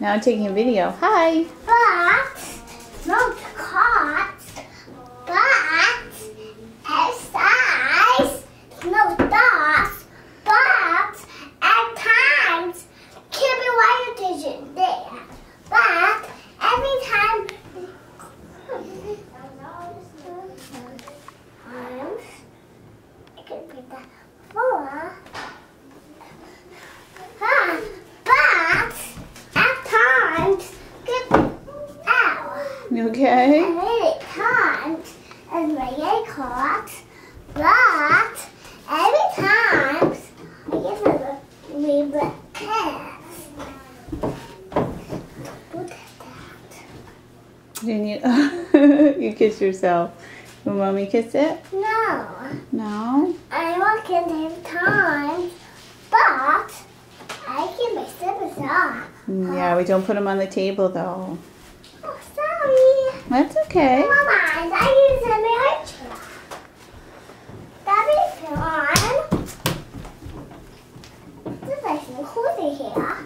Now I'm taking a video. Hi. But not cats. But exercise. No dogs. But at times Kirby Wild isn't there. But every time it could be that 4. But at times get out. You okay? And really can't and my caught. But every time I get a little bit kiss. Look at that. You need you kiss yourself. Will mommy kiss it? No. No? I walk in every time, but I can my slippers off. Yeah, we don't put them on the table though. Oh, sorry. That's okay. Mama, I use a mirror. That is on. There's like some cozy here.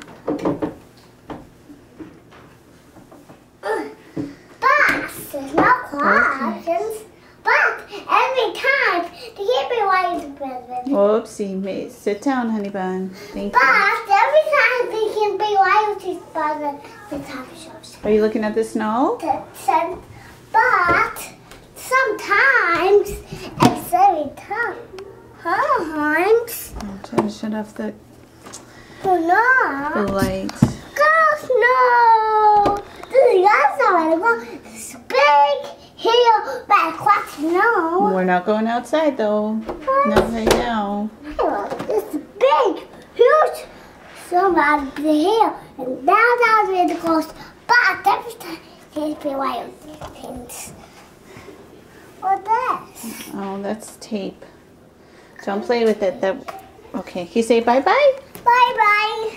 But there's no questions. But every time the Kirby Wild present. Whoopsie. Sit down, honey bun. Thank But you. every time the Kirby Wild is present, the coffee shops. Are you looking at the snow? But sometimes it's very tough. Sometimes. I'm trying to shut off the No. light. Gosh, no. This is also this big hill back what snow. We're not going outside though. Not right now. This big, huge snow about the hill. And that's where it goes. But every time it's be wild things. What's this? Oh, that's tape. Don't play with it. Okay. Can you say bye-bye? Bye bye.